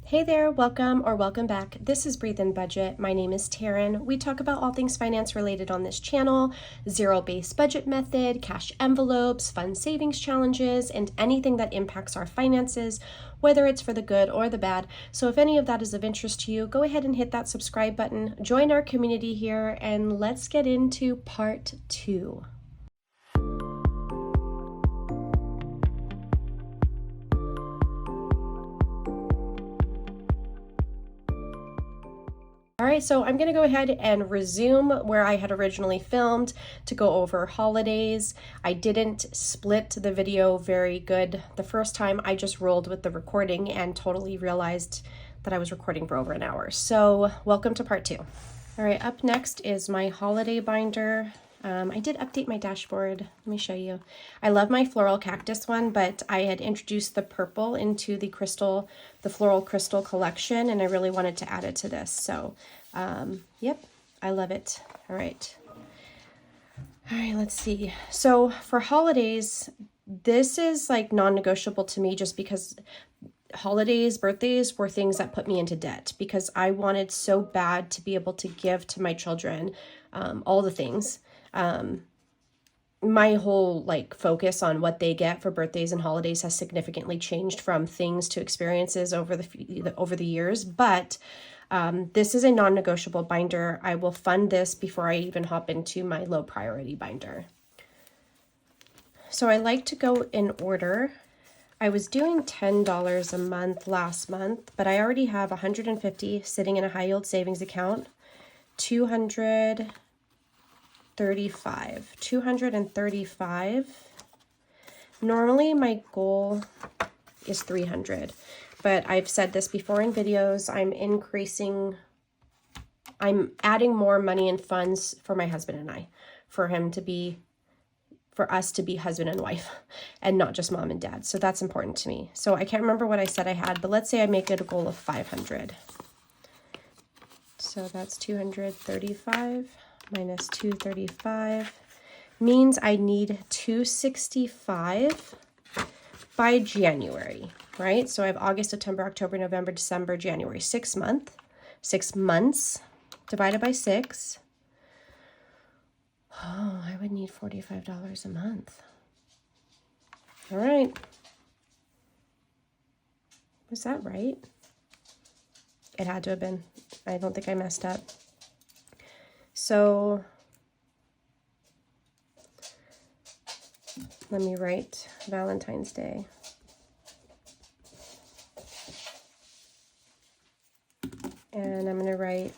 Hey there, welcome or welcome back. This is Breathe In Budget. My name is Taryn. We talk about all things finance related on this channel, zero-based budget method, cash envelopes, fun savings challenges, and anything that impacts our finances, whether it's for the good or the bad. So if any of that is of interest to you, go ahead and hit that subscribe button, join our community here, and let's get into part 2. All right, so I'm going to go ahead and resume where I had originally filmed to go over holidays. I didn't split the video very good the first time. I just rolled with the recording and totally realized that I was recording for over an hour. So welcome to part 2. All right, up next is my holiday binder. I did update my dashboard. Let me show you. I love my floral cactus one, but I had introduced the purple into the floral crystal collection, and I really wanted to add it to this. So, yep, I love it. All right, let's see. So for holidays, this is like non-negotiable to me just because holidays, birthdays were things that put me into debt because I wanted so bad to be able to give to my children all the things. My whole focus on what they get for birthdays and holidays has significantly changed from things to experiences over the years, but this is a non-negotiable binder. I will fund this before I even hop into my low priority binder. So I like to go in order. I was doing $10 a month last month, but I already have $150 sitting in a high yield savings account, $235. Normally my goal is $300, but I've said this before in videos. I'm adding more money and funds for my husband and I, for us to be husband and wife and not just mom and dad. So that's important to me. So I can't remember what I said I had, but let's say I make it a goal of 500. So that's 235 minus 235 means I need 265 by January, right? So I have August, September, October, November, December, January, 6 months divided by 6. Oh, I would need $45 a month. All right. Was that right? It had to have been. I don't think I messed up. So let me write Valentine's Day. And I'm going to write,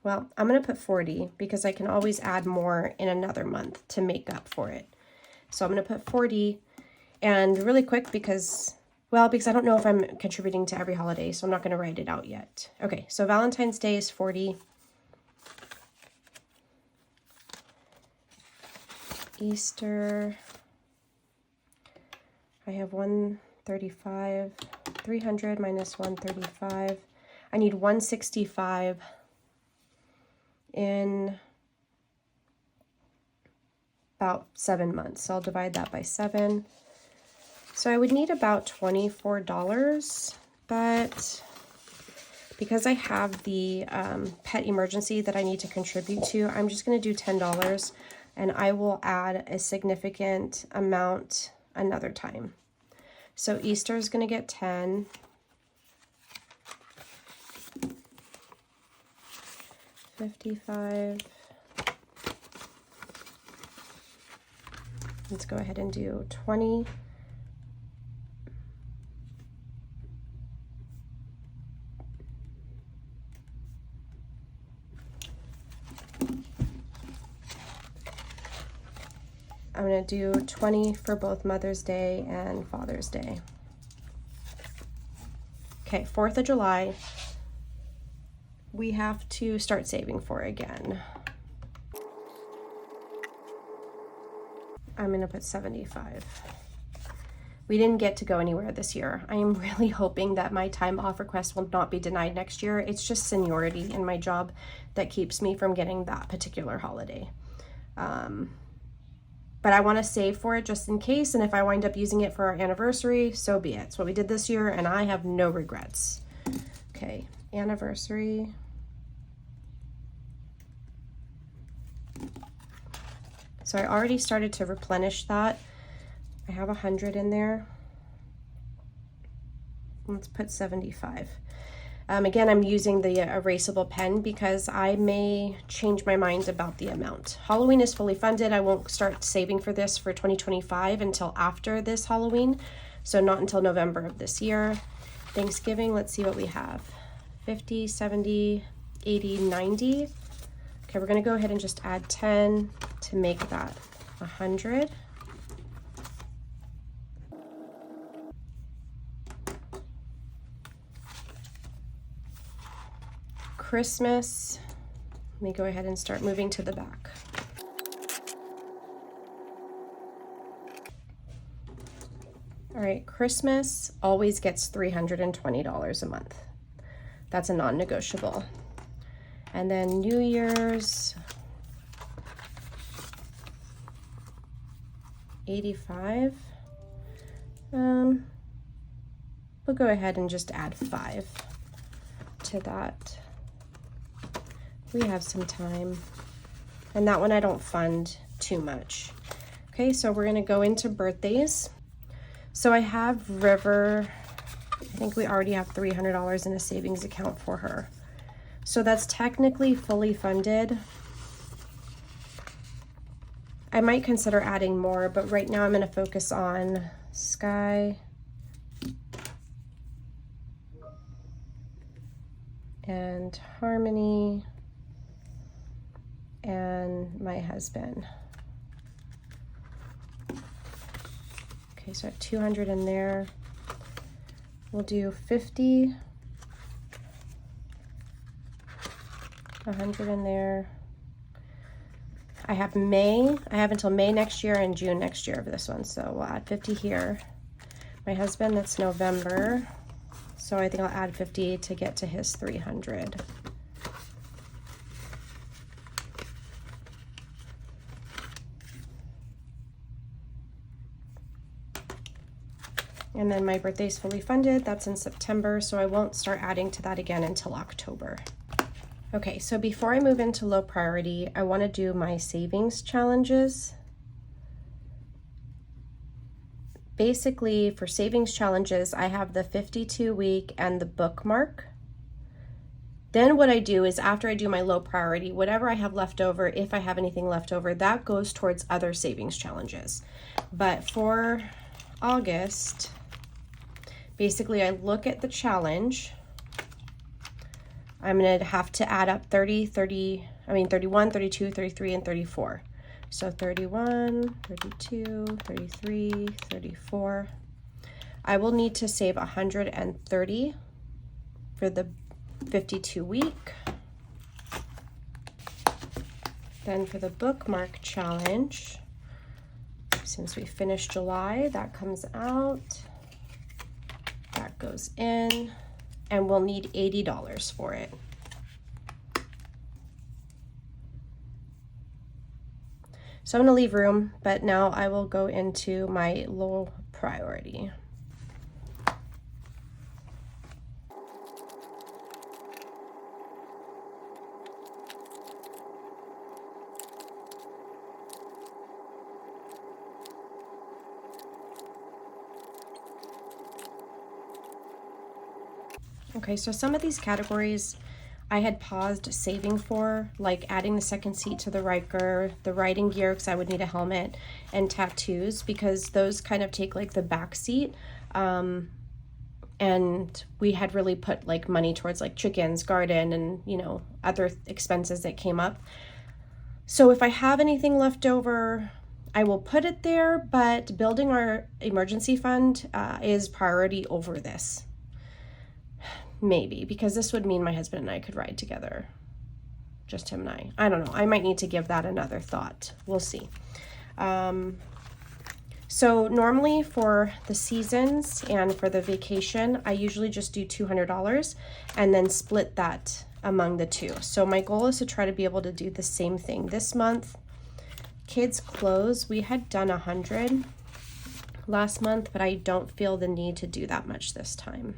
well, I'm going to put 40 because I can always add more in another month to make up for it. So I'm going to put 40 and really quick because I don't know if I'm contributing to every holiday, so I'm not going to write it out yet. Okay, so Valentine's Day is 40. Easter, I have 135, 300 minus 135. I need 165 in about 7 months. So I'll divide that by 7. So I would need about $24, but because I have the pet emergency that I need to contribute to, I'm just going to do $10. And I will add a significant amount another time. So Easter is going to get 10. $55. Let's go ahead and do 20. I'm going to do 20 for both Mother's Day and Father's Day. Okay, 4th of July, we have to start saving for again. I'm going to put 75. We didn't get to go anywhere this year. I am really hoping that my time off request will not be denied next year. It's just seniority in my job that keeps me from getting that particular holiday. But I want to save for it just in case, and if I wind up using it for our anniversary, so be it. It's what we did this year, and I have no regrets. Okay, anniversary. So I already started to replenish that. I have 100 in there. Let's put 75. Again, I'm using the erasable pen because I may change my mind about the amount. Halloween is fully funded. I won't start saving for this for 2025 until after this Halloween. So not until November of this year. Thanksgiving, let's see what we have. 50, 70, 80, 90. Okay, we're gonna go ahead and just add 10 to make that 100. Christmas, let me go ahead and start moving to the back. All right, Christmas always gets $320 a month. That's a non-negotiable. And then New Year's, 85. We'll go ahead and just add 5 to that. We have some time. And that one I don't fund too much. Okay, so we're gonna go into birthdays. So I have River, I think we already have $300 in a savings account for her. So that's technically fully funded. I might consider adding more, but right now I'm gonna focus on Sky and Harmony and my husband. Okay, so I have 200 in there. We'll do 50, 100 in there. I have May. I have until May next year and June next year for this one, so we'll add 50 here. My husband, that's November, so I think I'll add 50 to get to his 300. And then my birthday's fully funded. That's in September, so I won't start adding to that again until October. Okay, so before I move into low priority, I want to do my savings challenges. Basically, for savings challenges, I have the 52-week and the bookmark. Then what I do is after I do my low priority, whatever I have left over, if I have anything left over, that goes towards other savings challenges. But for August, basically I look at the challenge. I'm going to have to add up 31, 32, 33, and 34. So 31, 32, 33, 34. I will need to save 130 for the 52 week. Then for the bookmark challenge, since we finished July, that comes out, that goes in, and we'll need $80 for it. So I'm gonna leave room, but now I will go into my low priority. Okay, so some of these categories I had paused saving for, like adding the second seat to the Riker, the riding gear because I would need a helmet, and tattoos because those kind of take like the back seat. And we had really put like money towards like chickens, garden, and you know, other expenses that came up. So if I have anything left over, I will put it there, but building our emergency fund is priority over this. Maybe, because this would mean my husband and I could ride together. Just him and I. I don't know. I might need to give that another thought. We'll see. So normally for the seasons and for the vacation, I usually just do $200 and then split that among the two. So my goal is to try to be able to do the same thing this month. Kids' clothes, we had done 100 last month, but I don't feel the need to do that much this time.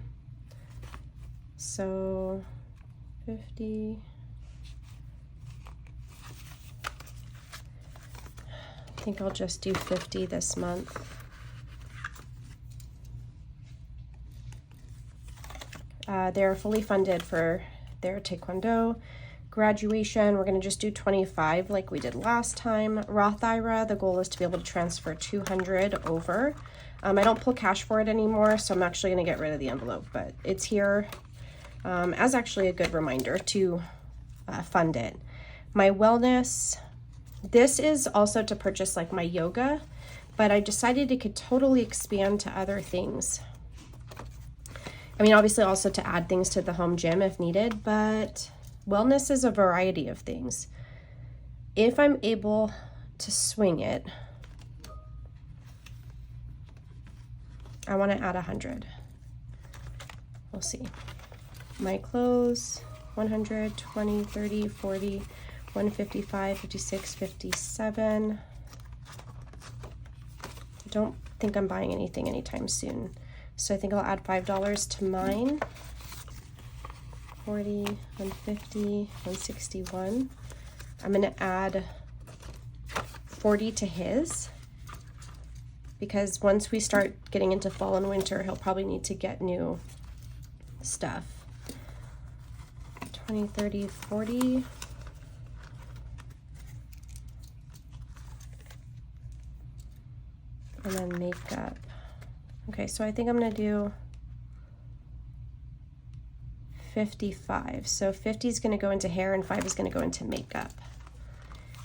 So 50. I think I'll just do 50 this month. They're fully funded for their Taekwondo graduation. We're going to just do 25 like we did last time. Roth IRA, the goal is to be able to transfer 200 over. I don't pull cash for it anymore, so I'm actually going to get rid of the envelope, but it's here as actually a good reminder to fund it. My wellness, this is also to purchase like my yoga, but I decided it could totally expand to other things. I mean, obviously also to add things to the home gym if needed, but wellness is a variety of things. If I'm able to swing it, I want to add 100. We'll see. My clothes, 100, 20, 30, 40, 155, 56, 57. I don't think I'm buying anything anytime soon. So I think I'll add $5 to mine. 40, 150, 161. I'm going to add 40 to his, because once we start getting into fall and winter, he'll probably need to get new stuff. 20, 30, 40. And then makeup. Okay, so I think I'm going to do 55. So 50 is going to go into hair and 5 is going to go into makeup.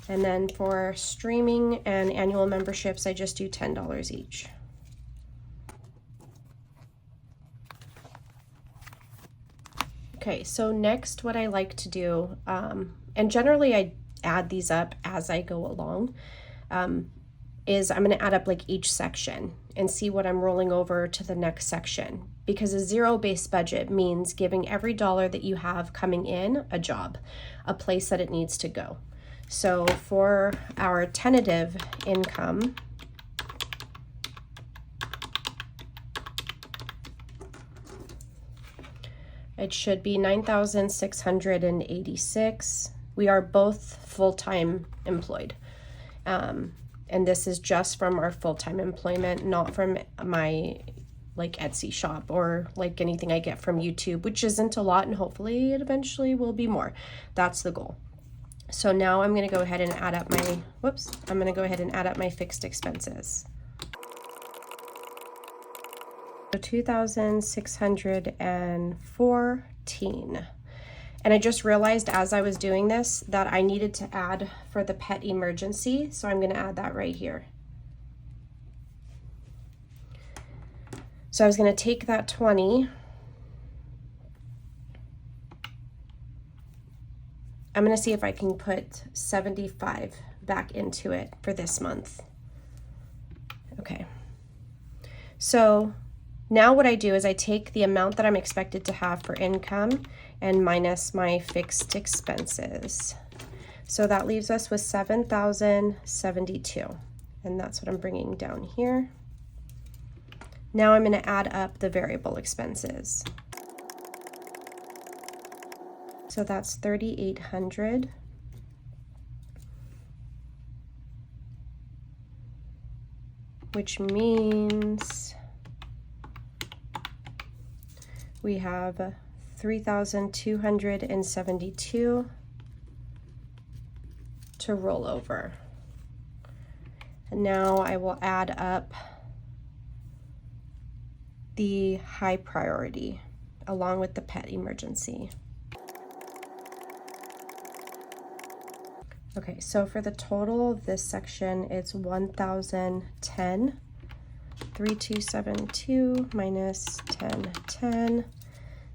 And then for streaming and annual memberships, I just do $10 each. Okay, so next what I like to do, and generally I add these up as I go along, is I'm going to add up like each section and see what I'm rolling over to the next section, because a zero-based budget means giving every dollar that you have coming in a job, a place that it needs to go. So for our tentative income, it should be $9,686. We are both full-time employed. And this is just from our full-time employment, not from my like Etsy shop or like anything I get from YouTube, which isn't a lot, and hopefully it eventually will be more. That's the goal. So now I'm going to go ahead and add up my, I'm going to go ahead and add up my fixed expenses. So 2,614. And I just realized as I was doing this that I needed to add for the pet emergency. So I'm going to add that right here. So I was going to take that 20. I'm going to see if I can put 75 back into it for this month. Okay. So now what I do is I take the amount that I'm expected to have for income and minus my fixed expenses. So that leaves us with 7,072. And that's what I'm bringing down here. Now I'm going to add up the variable expenses. So that's 3,800. Which means we have 3,272 to roll over. And now I will add up the high priority along with the pet emergency. Okay, so for the total of this section, it's 1,010. 3,272 minus 1010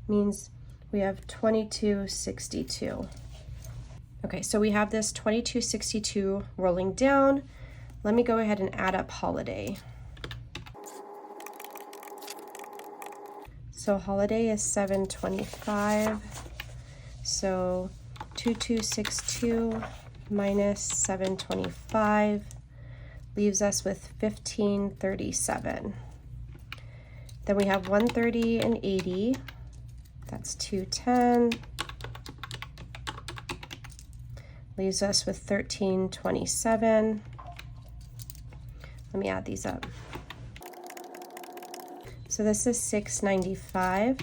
means we have 2,262. Okay, so we have this 2,262 rolling down. Let me go ahead and add up holiday. So holiday is 725. So 2,262 minus 725 leaves us with 1,537. Then we have 130 and 80. That's 210. Leaves us with 1327. Let me add these up. So this is 695.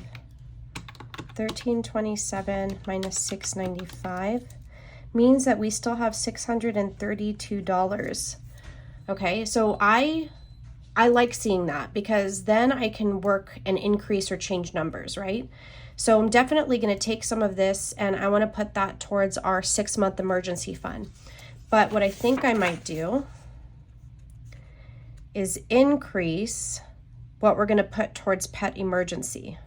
1327 minus 695 means that we still have $632. Okay, so I like seeing that because then I can work and increase or change numbers, right? So I'm definitely going to take some of this and I want to put that towards our 6-month emergency fund. But what I think I might do is increase what we're going to put towards pet emergency.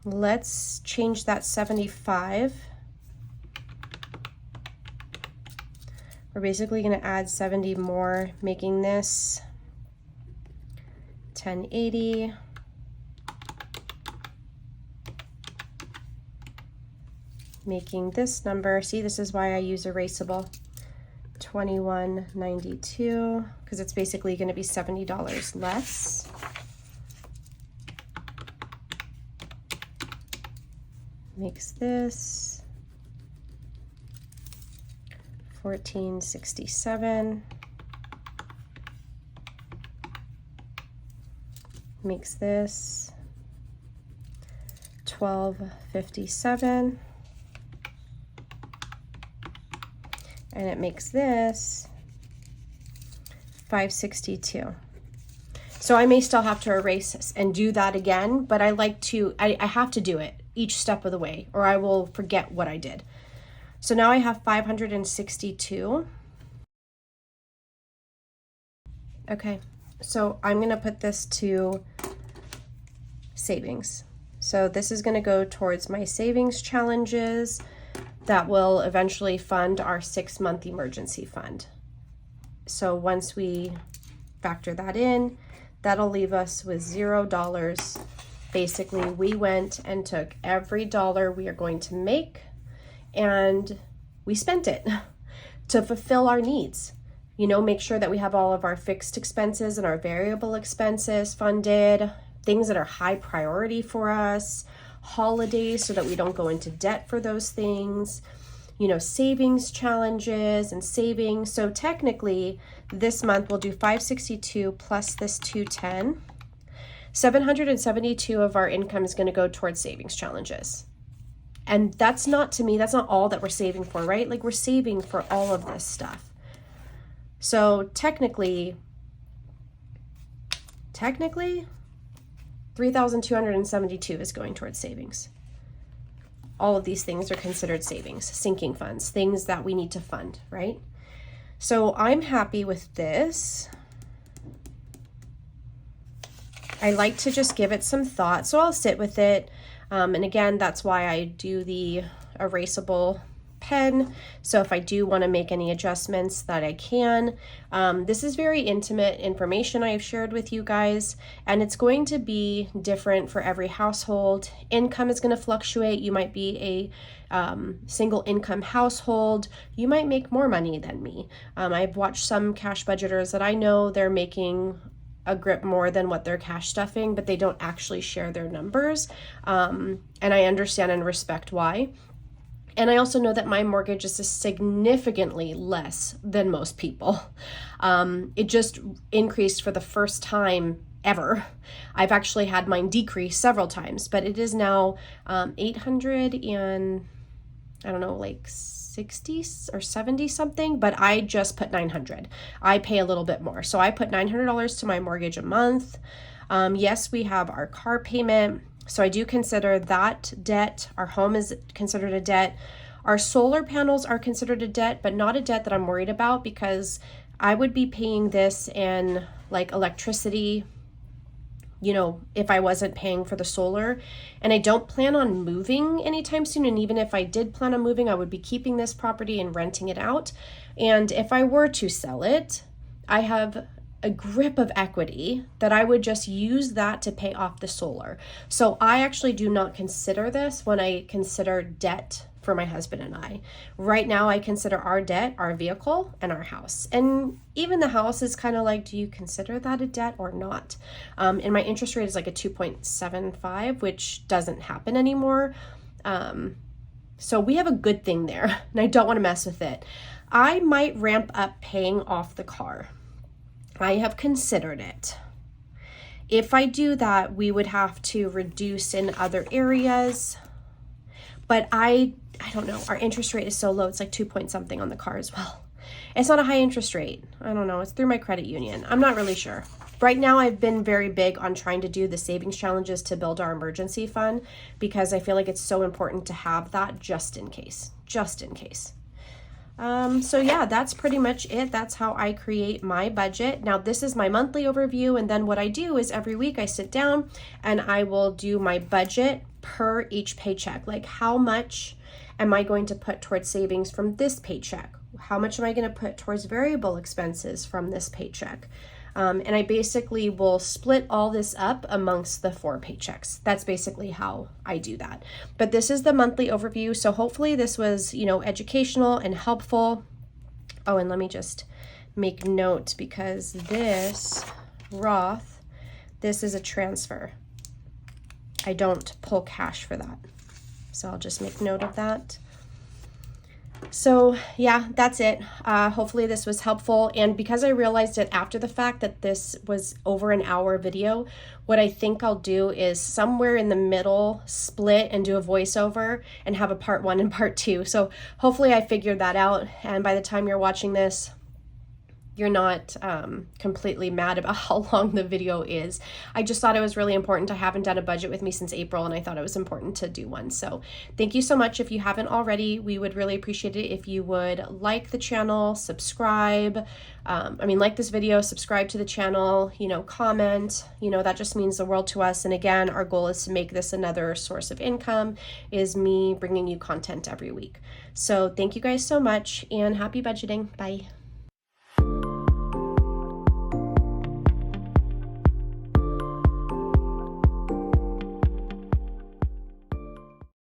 Let's change that 75. We're basically going to add 70 more, making this 1080. Making this number, see, this is why I use erasable, 2192, because it's basically going to be $70 less. Makes this 1467. Makes this 1257. And it makes this 562. So I may still have to erase and do that again, but I like to, I have to do it each step of the way or I will forget what I did. So now I have 562. Okay, so I'm gonna put this to savings. So this is gonna go towards my savings challenges that will eventually fund our 6-month emergency fund. So once we factor that in, that'll leave us with $0. Basically, we went and took every dollar we are going to make and we spent it to fulfill our needs. You know, make sure that we have all of our fixed expenses and our variable expenses funded, things that are high priority for us, holidays so that we don't go into debt for those things, you know, savings challenges and savings. So technically this month we'll do 562 plus this 210. 772 of our income is going to go towards savings challenges. And that's not, to me, that's not all that we're saving for, right? Like we're saving for all of this stuff. So technically 3,272 is going towards savings. All of these things are considered savings, sinking funds, things that we need to fund, right? So I'm happy with this. I like to just give it some thought, so I'll sit with it. And again, that's why I do the erasable pen. So if I do want to make any adjustments that I can. This is very intimate information I've shared with you guys, and it's going to be different for every household. Income is going to fluctuate. You might be a single income household. You might make more money than me. I've watched some cash budgeters that I know they're making a grip more than what they're cash stuffing, but they don't actually share their numbers. And I understand and respect why. And I also know that my mortgage is significantly less than most people. It just increased for the first time ever. I've actually had mine decrease several times, but it is now 800 and I don't know, like 60 or 70 something, but I just put 900. I pay a little bit more. So I put $900 to my mortgage a month. Yes, we have our car payment. So I do consider that debt. Our home is considered a debt. Our solar panels are considered a debt, but not a debt that I'm worried about because I would be paying this in like electricity, you know, if I wasn't paying for the solar. And I don't plan on moving anytime soon. And even if I did plan on moving, I would be keeping this property and renting it out. And if I were to sell it, I have a grip of equity that I would just use that to pay off the solar. So I actually do not consider this when I consider debt for my husband and I. Right now, I consider our debt our vehicle and our house. And even the house is kind of like, do you consider that a debt or not? And my interest rate is like a 2.75, which doesn't happen anymore. So we have a good thing there, and I don't want to mess with it. I might ramp up paying off the car. I have considered it. If I do that, we would have to reduce in other areas. But I don't know. Our interest rate is so low. It's like 2 point something on the car as well. It's not a high interest rate. I don't know. It's through my credit union. I'm not really sure. Right now, I've been very big on trying to do the savings challenges to build our emergency fund because I feel like it's so important to have that just in case. Just in case. So yeah, that's pretty much it. That's how I create my budget. Now, this is my monthly overview, and then what I do is every week I sit down and I will do my budget per each paycheck. Like, how much am I going to put towards savings from this paycheck? How much am I going to put towards variable expenses from this paycheck? And I basically will split all this up amongst the 4 paychecks. That's basically how I do that. But this is the monthly overview. So hopefully this was, educational and helpful. Oh, and let me just make note, because this Roth, this is a transfer. I don't pull cash for that. So I'll just make note of that. So yeah, that's it. Hopefully this was helpful. And because I realized it after the fact that this was over an hour video, what I think I'll do is somewhere in the middle split and do a voiceover and have a part 1 and part 2. So hopefully I figured that out. And by the time you're watching this, you're not completely mad about how long the video is. I just thought it was really important. I haven't done a budget with me since April, and I thought it was important to do one. So thank you so much. If you haven't already, we would really appreciate it if you would like the channel, subscribe. Like this video, subscribe to the channel, comment, that just means the world to us. And again, our goal is to make this another source of income, is me bringing you content every week. So thank you guys so much, and happy budgeting. Bye.